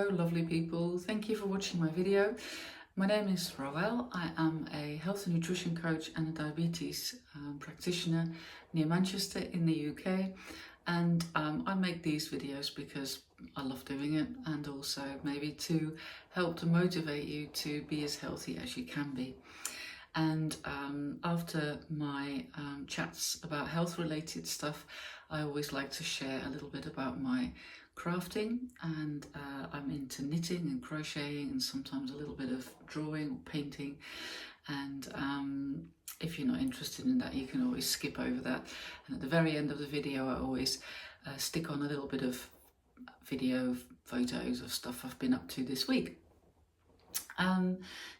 Hello lovely people, thank you for watching my video. My name is Roel. I am a health and nutrition coach and a diabetes practitioner near Manchester in the UK, and I make these videos because I love doing it, and also maybe to help to motivate you to be as healthy as you can be. And after my chats about health related stuff, I always like to share a little bit about my crafting, and I'm into knitting and crocheting and sometimes a little bit of drawing or painting. And if you're not interested in that, you can always skip over that. And at the very end of the video, I always stick on a little bit of video photos of stuff I've been up to this week.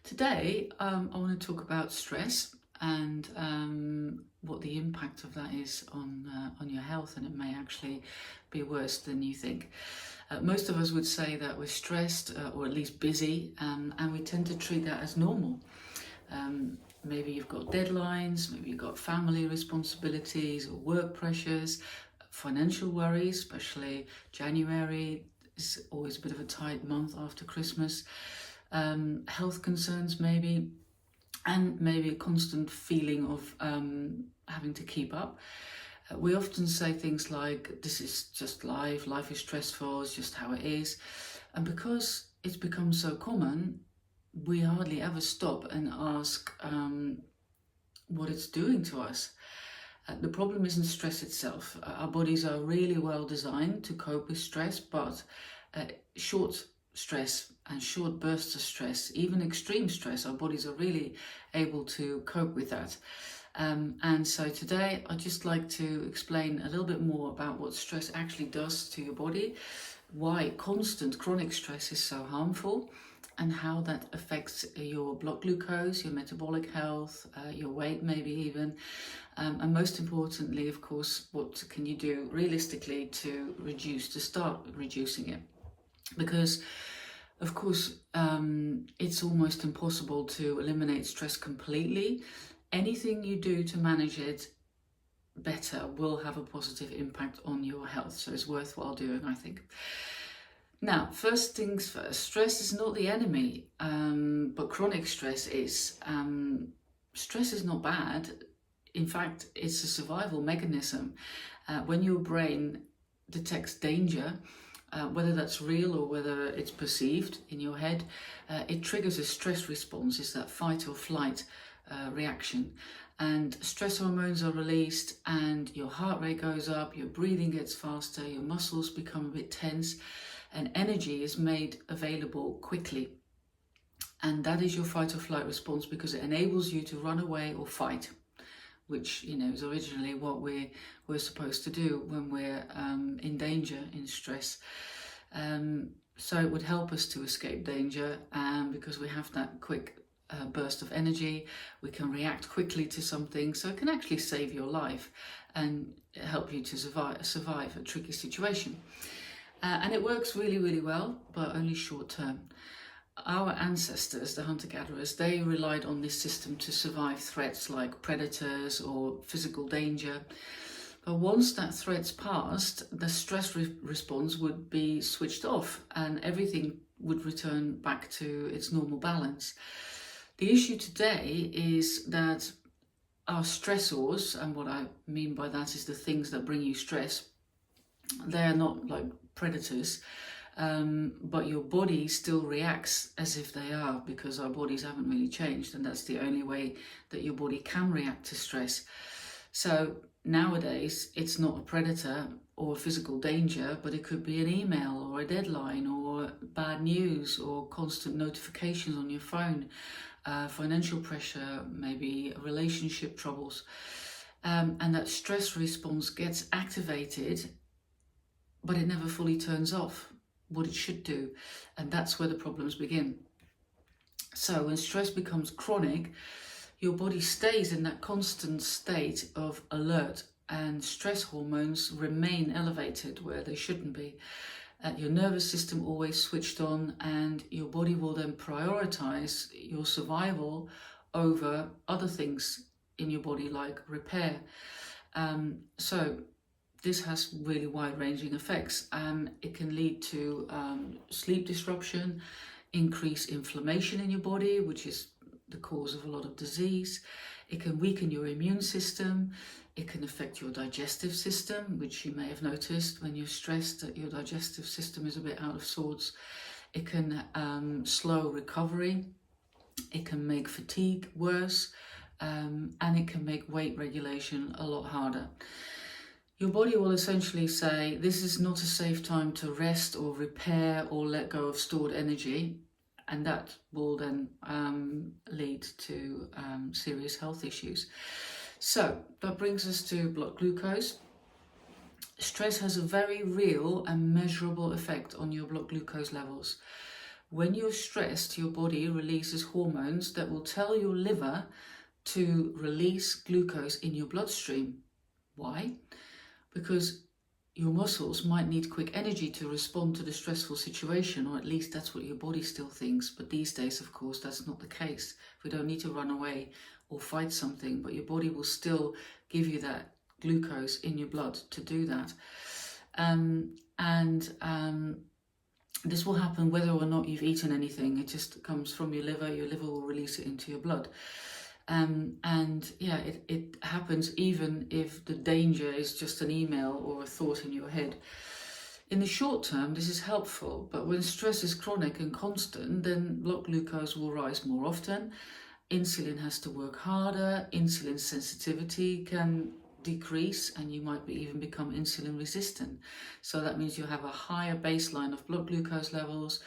Today I want to talk about stress and what the impact of that is on your health, and it may actually be worse than you think. Most of us would say that we're stressed or at least busy, and we tend to treat that as normal. Maybe you've got deadlines, maybe you've got family responsibilities or work pressures, financial worries, especially January is always a bit of a tight month after Christmas. Health concerns maybe, and maybe a constant feeling of having to keep up. We often say things like, this is just life is stressful, it's just how it is. And because it's become so common, we hardly ever stop and ask what it's doing to us. The problem isn't stress itself. Our bodies are really well designed to cope with stress, but short stress and short bursts of stress, even extreme stress, our bodies are really able to cope with that. And so today I'd just like to explain a little bit more about what stress actually does to your body, why constant chronic stress is so harmful, and how that affects your blood glucose, your metabolic health, your weight maybe even, and most importantly, of course, what can you do realistically to start reducing it. Because of course, it's almost impossible to eliminate stress completely. Anything you do to manage it better will have a positive impact on your health, so it's worthwhile doing, I think. Now, first things first, stress is not the enemy, but chronic stress is. Stress is not bad. In fact, it's a survival mechanism. When your brain detects danger, whether that's real or whether it's perceived in your head, it triggers a stress response. It's that fight or flight reaction. And stress hormones are released and your heart rate goes up, your breathing gets faster, your muscles become a bit tense, and energy is made available quickly. And that is your fight or flight response, because it enables you to run away or fight, which, you know, is originally what we're supposed to do when we're in danger, in stress. So it would help us to escape danger, because we have that quick burst of energy, we can react quickly to something, so it can actually save your life and help you to survive a tricky situation. And it works really, really well, but only short term. Our ancestors, the hunter-gatherers, they relied on this system to survive threats like predators or physical danger. But once that threat's passed, the stress response would be switched off and everything would return back to its normal balance. The issue today is that our stressors, and what I mean by that is the things that bring you stress, they're not like predators. But your body still reacts as if they are, because our bodies haven't really changed, and that's the only way that your body can react to stress. So nowadays it's not a predator or physical danger, but it could be an email or a deadline or bad news or constant notifications on your phone, financial pressure, maybe relationship troubles, and that stress response gets activated, but it never fully turns off what it should do, and that's where the problems begin. So when stress becomes chronic, your body stays in that constant state of alert, and stress hormones remain elevated where they shouldn't be. Your nervous system always switched on, and your body will then prioritize your survival over other things in your body like repair. So this has really wide-ranging effects. It can lead to sleep disruption, increase inflammation in your body, which is the cause of a lot of disease. It can weaken your immune system. It can affect your digestive system, which you may have noticed when you're stressed that your digestive system is a bit out of sorts. It can slow recovery. It can make fatigue worse, and it can make weight regulation a lot harder. Your body will essentially say, this is not a safe time to rest or repair or let go of stored energy. And that will then lead to serious health issues. So that brings us to blood glucose. Stress has a very real and measurable effect on your blood glucose levels. When you're stressed, your body releases hormones that will tell your liver to release glucose in your bloodstream. Why? Because your muscles might need quick energy to respond to the stressful situation, or at least that's what your body still thinks. But these days, of course, that's not the case. We don't need to run away or fight something, but your body will still give you that glucose in your blood to do that. This will happen whether or not you've eaten anything. It just comes from your liver will release it into your blood. It happens even if the danger is just an email or a thought in your head. In the short term, this is helpful, but when stress is chronic and constant, then blood glucose will rise more often. Insulin has to work harder. Insulin sensitivity can decrease, and you might even become insulin resistant. So that means you have a higher baseline of blood glucose levels.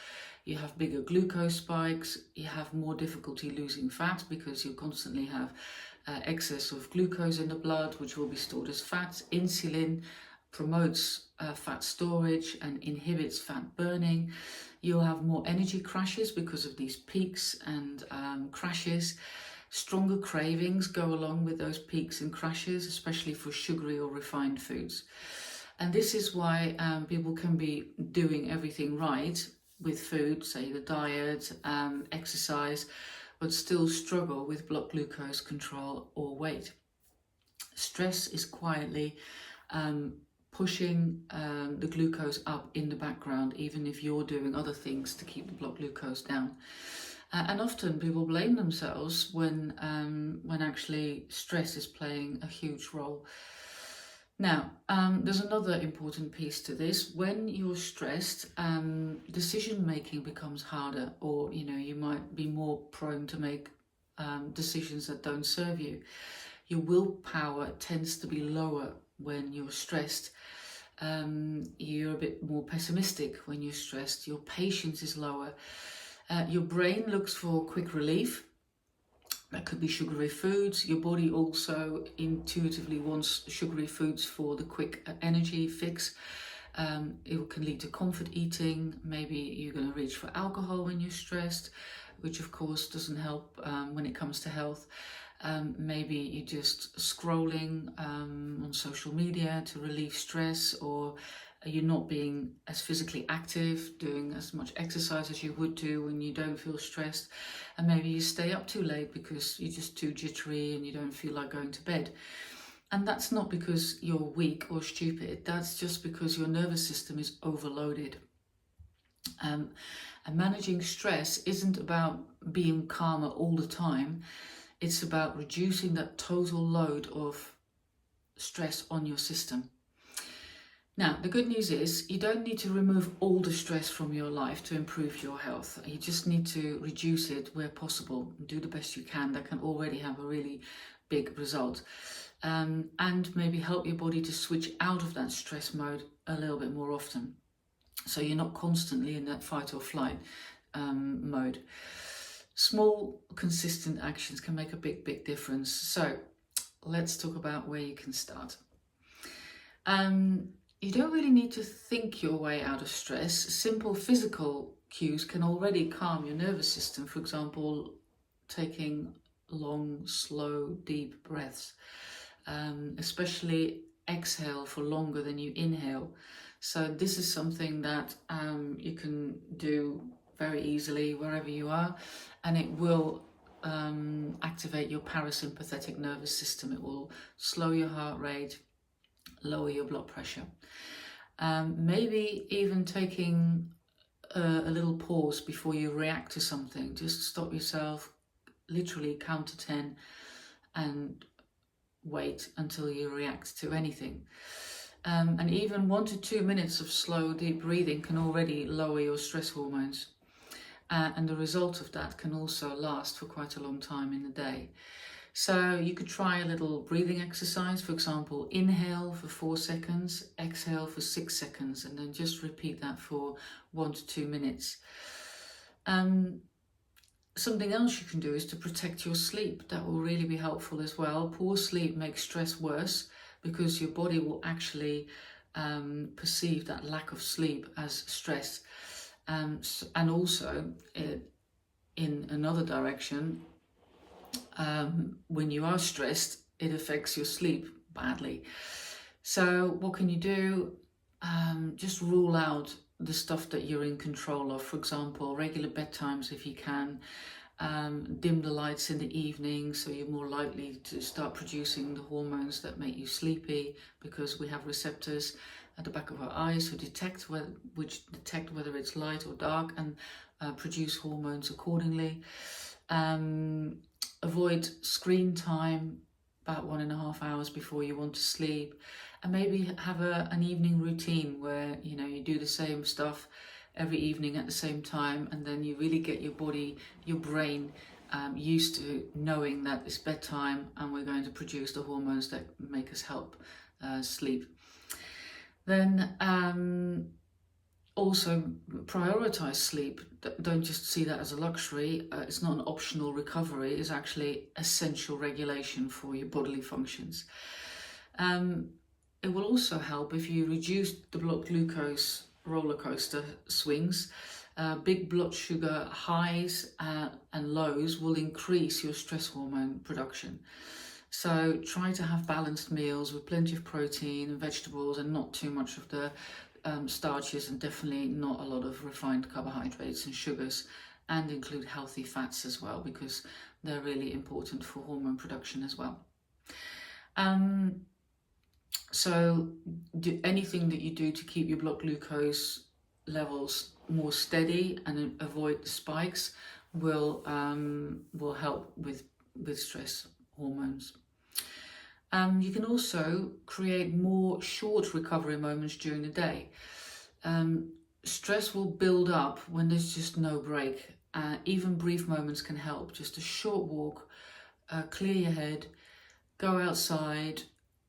You have bigger glucose spikes, you have more difficulty losing fat because you constantly have excess of glucose in the blood, which will be stored as fat. Insulin promotes fat storage and inhibits fat burning. You'll have more energy crashes because of these peaks and crashes. Stronger cravings go along with those peaks and crashes, especially for sugary or refined foods. And this is why people can be doing everything right with food, say the diet, exercise, but still struggle with blood glucose control or weight. Stress is quietly pushing the glucose up in the background, even if you're doing other things to keep the blood glucose down. And often people blame themselves when actually stress is playing a huge role. Now, there's another important piece to this. When you're stressed, decision making becomes harder, or you might be more prone to make decisions that don't serve you. Your willpower tends to be lower when you're stressed. You're a bit more pessimistic when you're stressed. Your patience is lower. Your brain looks for quick relief. That could be sugary foods. Your body also intuitively wants sugary foods for the quick energy fix. It can lead to comfort eating. Maybe you're going to reach for alcohol when you're stressed, which of course doesn't help when it comes to health. Maybe you're just scrolling on social media to relieve stress, or you're not being as physically active, doing as much exercise as you would do when you don't feel stressed. And maybe you stay up too late because you're just too jittery and you don't feel like going to bed. And that's not because you're weak or stupid. That's just because your nervous system is overloaded. And managing stress isn't about being calmer all the time. It's about reducing that total load of stress on your system. Now, the good news is you don't need to remove all the stress from your life to improve your health. You just need to reduce it where possible. Do the best you can. That can already have a really big result. And maybe help your body to switch out of that stress mode a little bit more often, so you're not constantly in that fight or flight mode. Small, consistent actions can make a big difference. So let's talk about where you can start. You don't really need to think your way out of stress. Simple physical cues can already calm your nervous system. For example, taking long, slow, deep breaths. Especially exhale for longer than you inhale. So this is something that you can do very easily wherever you are, and it will activate your parasympathetic nervous system. It will slow your heart rate, lower your blood pressure. Maybe even taking a little pause before you react to something. Just stop yourself, literally count to 10 and wait until you react to anything. And even 1 to 2 minutes of slow, deep breathing can already lower your stress hormones. And the result of that can also last for quite a long time in the day. So you could try a little breathing exercise. For example, inhale for 4 seconds, exhale for 6 seconds, and then just repeat that for 1 to 2 minutes. Something else you can do is to protect your sleep. That will really be helpful as well. Poor sleep makes stress worse because your body will actually perceive that lack of sleep as stress. And also, in another direction, when you are stressed, it affects your sleep badly. So what can you do? Just rule out the stuff that you're in control of. For example, regular bedtimes if you can. Dim the lights in the evening so you're more likely to start producing the hormones that make you sleepy, because we have receptors at the back of our eyes which detect whether it's light or dark, and produce hormones accordingly. Avoid screen time about 1.5 hours before you want to sleep, and maybe have an evening routine where you do the same stuff every evening at the same time, and then you really get your body, your brain used to knowing that it's bedtime and we're going to produce the hormones that make us help sleep. Then also prioritize sleep. Don't just see that as a luxury. It's not an optional recovery. It's actually essential regulation for your bodily functions. It will also help if you reduce the blood glucose roller coaster swings. Big blood sugar highs and lows will increase your stress hormone production. So try to have balanced meals with plenty of protein and vegetables, and not too much of the starches, and definitely not a lot of refined carbohydrates and sugars, and include healthy fats as well, because they're really important for hormone production as well. So anything that you do to keep your blood glucose levels more steady and avoid the spikes will help with stress hormones. You can also create more short recovery moments during the day. Stress will build up when there's just no break. Even brief moments can help. Just a short walk, clear your head, go outside,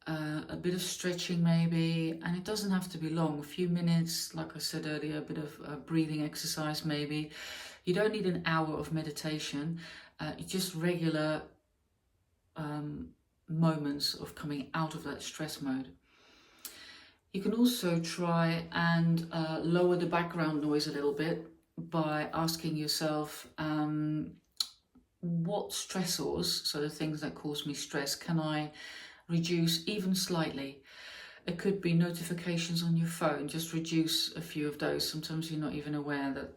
a bit of stretching maybe, and it doesn't have to be long, a few minutes, like I said earlier, a bit of breathing exercise maybe. You don't need an hour of meditation, just regular moments of coming out of that stress mode. You can also try and lower the background noise a little bit by asking yourself, what stressors, so the things that cause me stress, can I reduce even slightly? It could be notifications on your phone. Just reduce a few of those. Sometimes you're not even aware that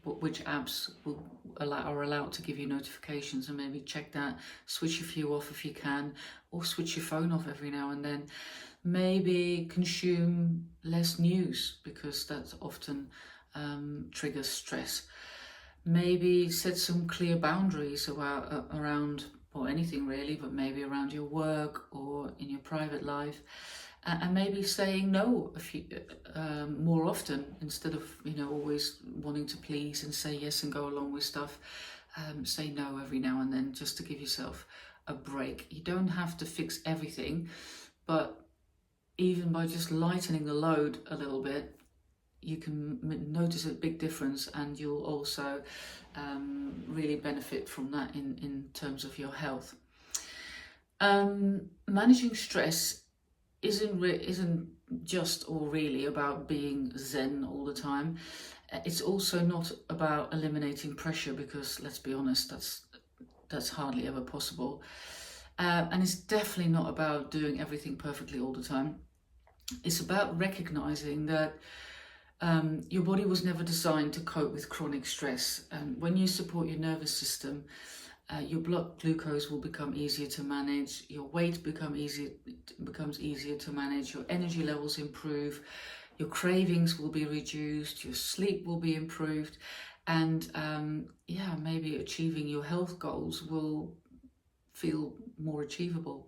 which apps are allowed to give you notifications, and maybe check that. Switch a few off if you can, or switch your phone off every now and then. Maybe consume less news, because that often triggers stress. Maybe set some clear boundaries around, or anything really, but maybe around your work or in your private life, and maybe saying no more often, instead of always wanting to please and say yes and go along with stuff. Say no every now and then, just to give yourself a break. You don't have to fix everything, but even by just lightening the load a little bit, you can notice a big difference, and you'll also really benefit from that in terms of your health. Managing stress isn't just or really about being zen all the time. It's also not about eliminating pressure, because let's be honest, that's hardly ever possible. And it's definitely not about doing everything perfectly all the time. It's about recognizing that your body was never designed to cope with chronic stress. And when you support your nervous system, your blood glucose will become easier to manage, your weight becomes easier to manage, your energy levels improve, your cravings will be reduced, your sleep will be improved, and yeah, maybe achieving your health goals will feel more achievable.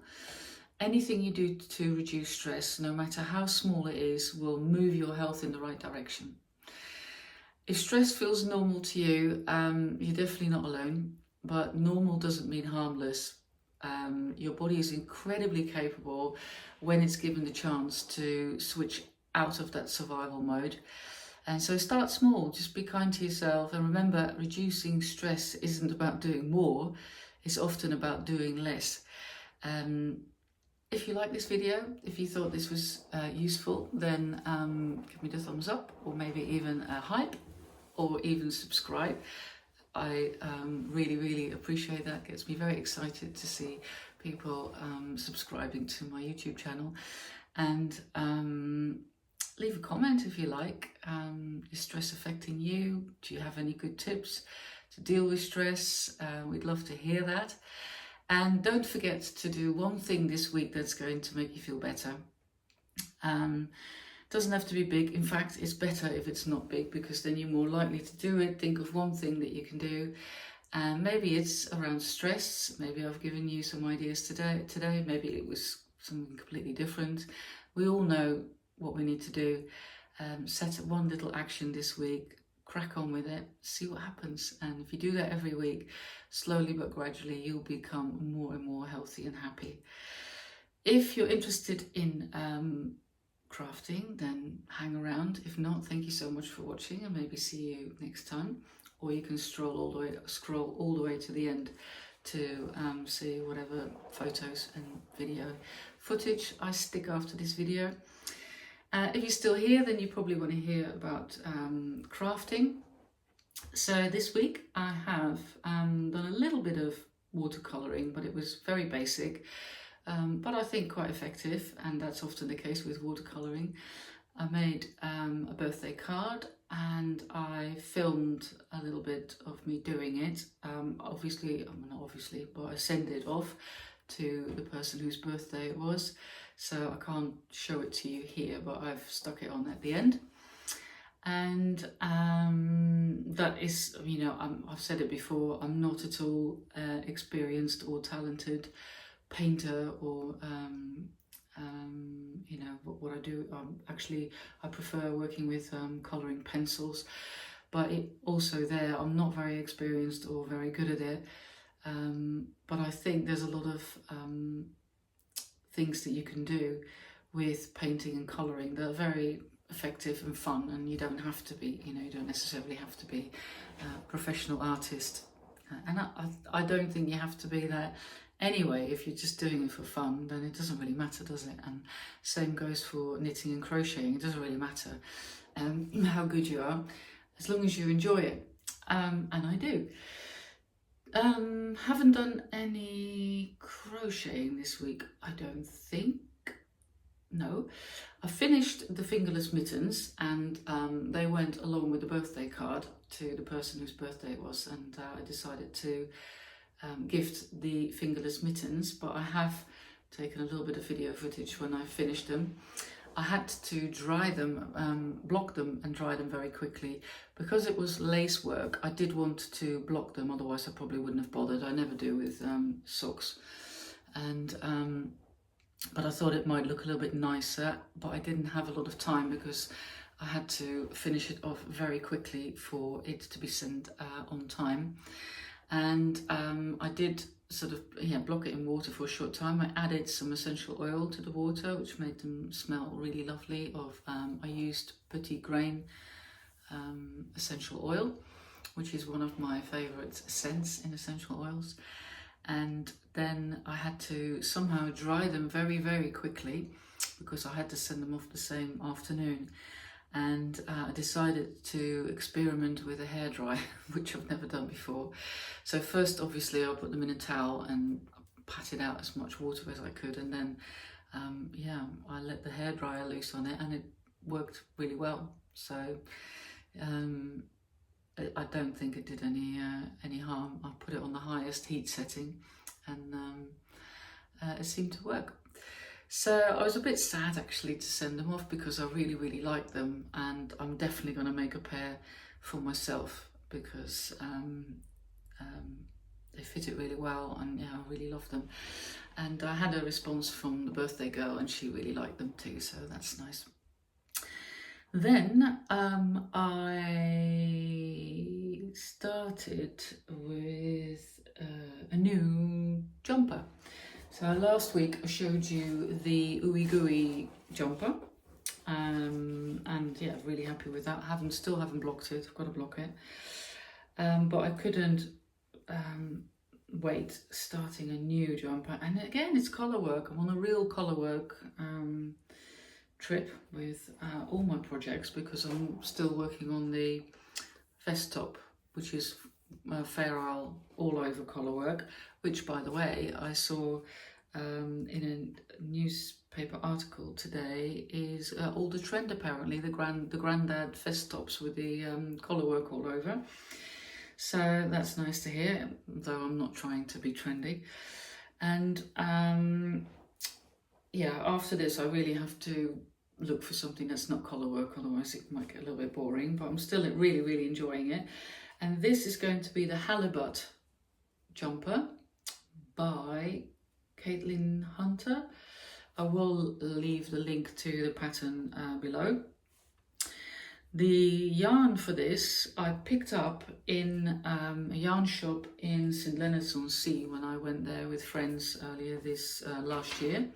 Anything you do to reduce stress, no matter how small it is, will move your health in the right direction. If stress feels normal to you, you're definitely not alone, but normal doesn't mean harmless. Your body is incredibly capable when it's given the chance to switch out of that survival mode. And so start small, just be kind to yourself, and remember, reducing stress isn't about doing more, it's often about doing less. If you like this video, if you thought this was useful, then give me the thumbs up, or maybe even a hype, or even subscribe. I really appreciate that. It gets me very excited to see people subscribing to my YouTube channel. And leave a comment if you like. Is stress affecting you? Do you have any good tips to deal with stress? We'd love to hear that. And don't forget to do one thing this week that's going to make you feel better. Doesn't have to be big. In fact, it's better if it's not big, because then you're more likely to do it. Think of one thing that you can do. And maybe it's around stress. Maybe I've given you some ideas today. Maybe it was something completely different. We all know what we need to do. Set up one little action this week. Crack on with it. See what happens. And if you do that every week, slowly but gradually, you'll become more and more healthy and happy. If you're interested in crafting, then hang around. If not, thank you so much for watching, and maybe see you next time. Or you can scroll all the way to the end to see whatever photos and video footage I stick after this video. If you're still here, then you probably want to hear about crafting. So this week I have done a little bit of watercolouring, but it was very basic. But I think quite effective, and that's often the case with watercolouring. I made a birthday card, and I filmed a little bit of me doing it. Not obviously, but I sent it off to the person whose birthday it was. So I can't show it to you here, but I've stuck it on at the end. And that is, I've said it before, I'm not at all experienced or talented painter, or what I do. I prefer working with colouring pencils, but I'm not very experienced or very good at it. But I think there's a lot of things that you can do with painting and colouring that are very effective and fun, and you don't have to be, you don't necessarily have to be a professional artist. And I don't think you have to be that. Anyway, if you're just doing it for fun, then it doesn't really matter, does it? And same goes for knitting and crocheting. It doesn't really matter how good you are, as long as you enjoy it. And I do. Haven't done any crocheting this week, I don't think. No. I finished the fingerless mittens, and they went along with the birthday card to the person whose birthday it was, and I decided to gift the fingerless mittens, but I have taken a little bit of video footage when I finished them. I had to dry them, block them and dry them very quickly. Because it was lace work, I did want to block them, otherwise I probably wouldn't have bothered. I never do with socks. And but I thought it might look a little bit nicer, but I didn't have a lot of time because I had to finish it off very quickly for it to be sent on time. And I did sort of block it in water for a short time. I added some essential oil to the water, which made them smell really lovely. I used Petit Grain essential oil, which is one of my favourite scents in essential oils. And then I had to somehow dry them very quickly, because I had to send them off the same afternoon. And I decided to experiment with a hairdryer, which I've never done before. So first, obviously, I put them in a towel and patted out as much water as I could, and then I let the hairdryer loose on it, and it worked really well. So I don't think it did any harm. I put it on the highest heat setting, and it seemed to work. So I was a bit sad actually to send them off, because I really like them, and I'm definitely going to make a pair for myself, because they fit it really well, and yeah, I really love them. And I had a response from the birthday girl, and she really liked them too, so that's nice. Then I started with a new jumper. So last week I showed you the Ooey Gooey jumper, and yeah, really happy with that. Still haven't blocked it. I've got to block it, but I couldn't wait starting a new jumper. And again, it's colour work. I'm on a real colour work trip with all my projects, because I'm still working on the vest top, which is Fair Isle all over colour work, which, by the way, I saw in a newspaper article today is all the trend apparently, the granddad vest tops with the collar work all over. So that's nice to hear, though I'm not trying to be trendy. And yeah, after this I really have to look for something that's not collar work, otherwise it might get a little bit boring, but I'm still really enjoying it. And this is going to be the Halibut jumper by Caitlin Hunter. I will leave the link to the pattern below. The yarn for this I picked up in a yarn shop in St Leonards-on-Sea when I went there with friends earlier this last year,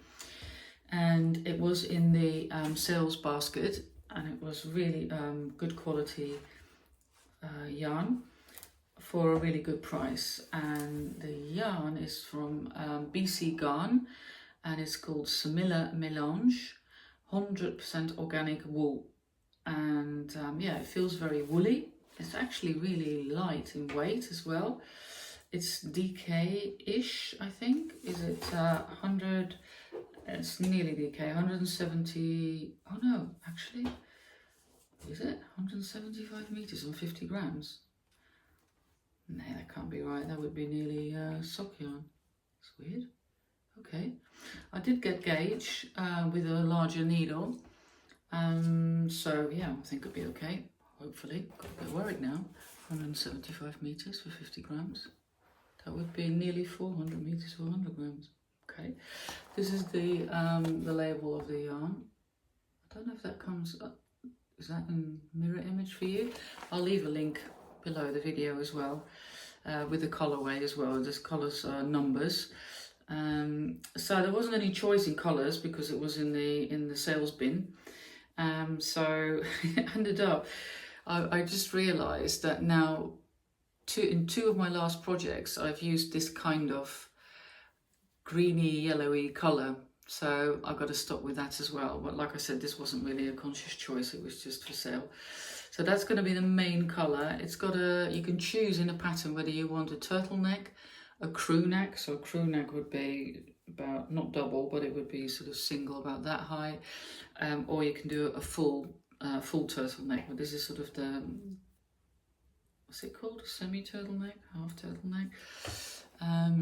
and it was in the sales basket, and it was really good quality yarn for a really good price. And the yarn is from BC Garn, and it's called Samilla Melange, 100% organic wool. And yeah, it feels very woolly. It's actually really light in weight as well. It's DK-ish, I think. Is it 100? It's nearly DK, 170. Oh no, actually, is it 175 meters on 50 grams? No, that can't be right. That would be nearly sock yarn. It's weird. Okay, I did get gauge with a larger needle. So yeah, I think it'll be okay, hopefully. Got a bit worried now. 175 meters for 50 grams. That would be nearly 400 meters for 100 grams. Okay, this is the label of the yarn. I don't know if that comes up. Is that in mirror image for you? I'll leave a link below the video as well, with the colorway as well. There's colors, numbers. So there wasn't any choice in colors because it was in the sales bin. So it ended up, I just realized that now in two of my last projects I've used this kind of greeny yellowy color, so I've got to stop with that as well. But like I said, this wasn't really a conscious choice, it was just for sale. So that's going to be the main color. It's got you can choose in a pattern whether you want a turtleneck, a crew neck. So a crew neck would be about, not double, but it would be sort of single, about that high, or you can do a full turtleneck. But this is sort of the, what's it called, a semi turtleneck, half turtleneck.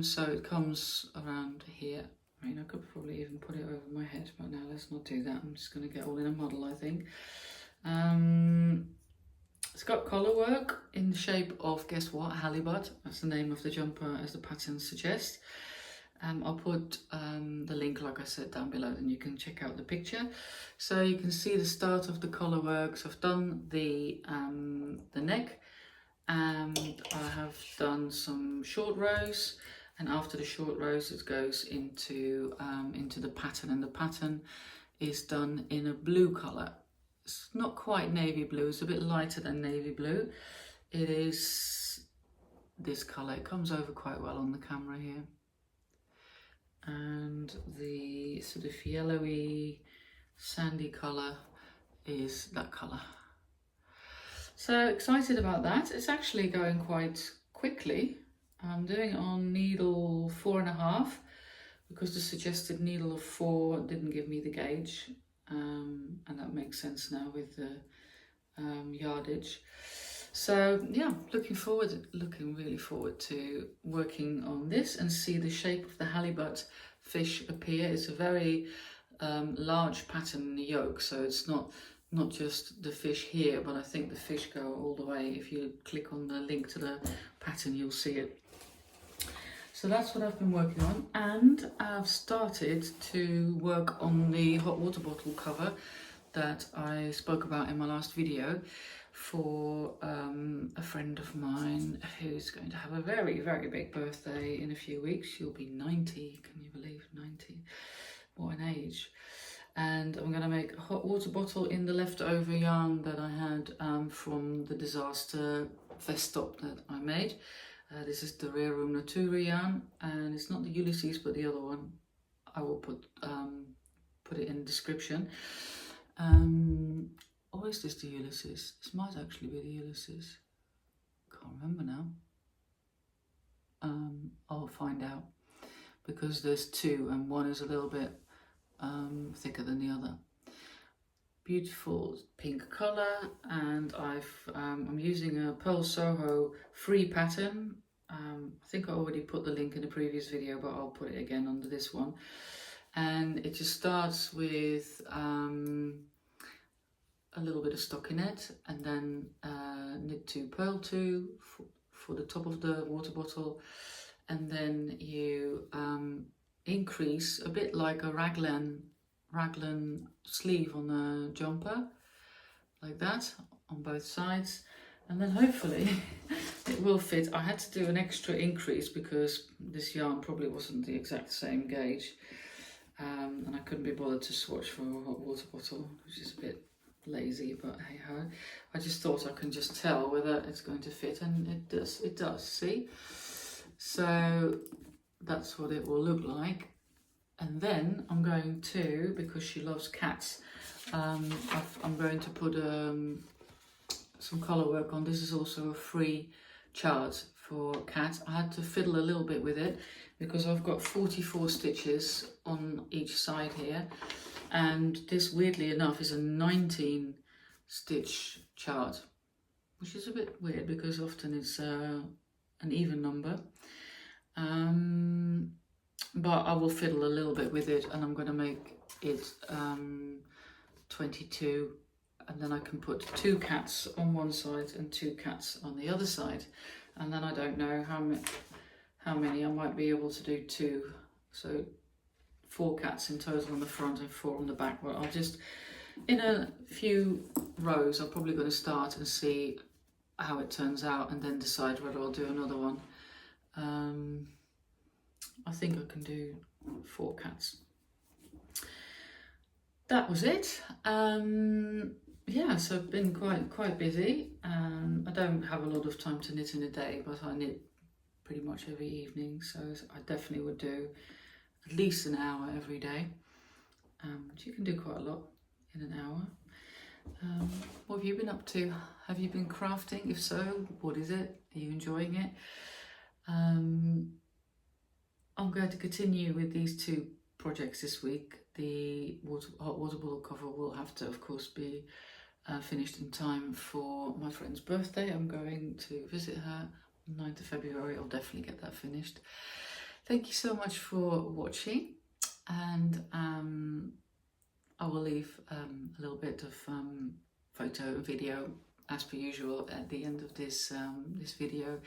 So it comes around here. I mean, I could probably even put it over my head, but now let's not do that. I'm just going to get all in a model, I think. It's got collar work in the shape of, guess what, Halibut. That's the name of the jumper as the pattern suggests. I'll put the link, like I said, down below, and you can check out the picture. So you can see the start of the collar work. So I've done the neck, and I have done some short rows, and after the short rows it goes into the pattern, and the pattern is done in a blue color. It's not quite navy blue, it's a bit lighter than navy blue. It is this color. It comes over quite well on the camera here. And the sort of yellowy sandy color is that color. So excited about that. It's actually going quite quickly. I'm doing it on needle 4.5 because the suggested needle of 4 didn't give me the gauge, and that makes sense now with the yardage. So yeah, looking really forward to working on this and see the shape of the halibut fish appear. It's a very large pattern in the yolk, so it's not just the fish here, but I think the fish go all the way. If you click on the link to the pattern, you'll see it. So that's what I've been working on, and I've started to work on the hot water bottle cover that I spoke about in my last video for a friend of mine who's going to have a very, very big birthday in a few weeks. She'll be 90, can you believe 90? What an age. And I'm going to make a hot water bottle in the leftover yarn that I had from the disaster vest top that I made. This is the Rerum Natura yarn, and it's not the Ulysses but the other one. I will put it in the description. Or is this the Ulysses? This might actually be the Ulysses. Can't remember now. I'll find out, because there's two and one is a little bit thicker than the other. Beautiful pink colour, and I'm using a Pearl Soho free pattern. I think I already put the link in the previous video, but I'll put it again under this one. And it just starts with a little bit of stockinette, and then knit 2 purl 2 for the top of the water bottle, and then you increase a bit like a raglan sleeve on a jumper, like that on both sides, and then hopefully it will fit. I had to do an extra increase because this yarn probably wasn't the exact same gauge, and I couldn't be bothered to swatch for a hot water bottle, which is a bit lazy, but hey ho. I just thought I can just tell whether it's going to fit, and it does, see? So that's what it will look like. And then I'm going to, because she loves cats, I'm going to put some colour work on. This is also a free chart for cats. I had to fiddle a little bit with it because I've got 44 stitches on each side here, and this, weirdly enough, is a 19 stitch chart, which is a bit weird because often it's an even number. But I will fiddle a little bit with it, and I'm going to make it 22, and then I can put 2 cats on one side and 2 cats on the other side, and then I don't know how many I might be able to do 2, so 4 cats in total on the front and 4 on the back. Well, I'll just, in a few rows, I'm probably going to start and see how it turns out, and then decide whether I'll do another one. I think I can do 4 cats. That was it. Yeah, so I've been quite busy. I don't have a lot of time to knit in a day, but I knit pretty much every evening, so I definitely would do at least an hour every day. But you can do quite a lot in an hour. What have you been up to? Have you been crafting? If so, what is it? Are you enjoying it? I'm going to continue with these 2 projects this week. The hot water bottle cover will have to, of course, be finished in time for my friend's birthday. I'm going to visit her on 9th of February. I'll definitely get that finished. Thank you so much for watching, and I will leave a little bit of photo and video as per usual at the end of this video.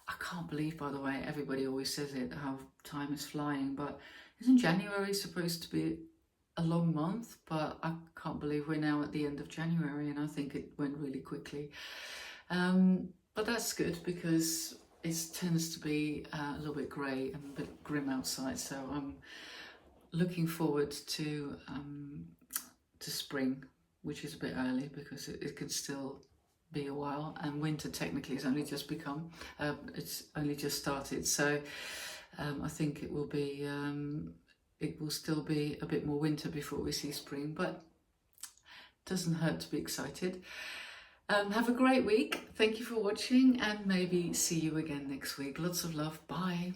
I can't believe, by the way, everybody always says it, how time is flying, but isn't January supposed to be a long month? But I can't believe we're now at the end of January, and I think it went really quickly. But that's good, because it tends to be a little bit grey and a bit grim outside, so I'm looking forward to spring, which is a bit early because it can still be a while, and winter technically has only just it's only just started, so I think it will still be a bit more winter before we see spring, but it doesn't hurt to be excited. Have a great week. Thank you for watching, and maybe see you again next week. Lots of love. Bye.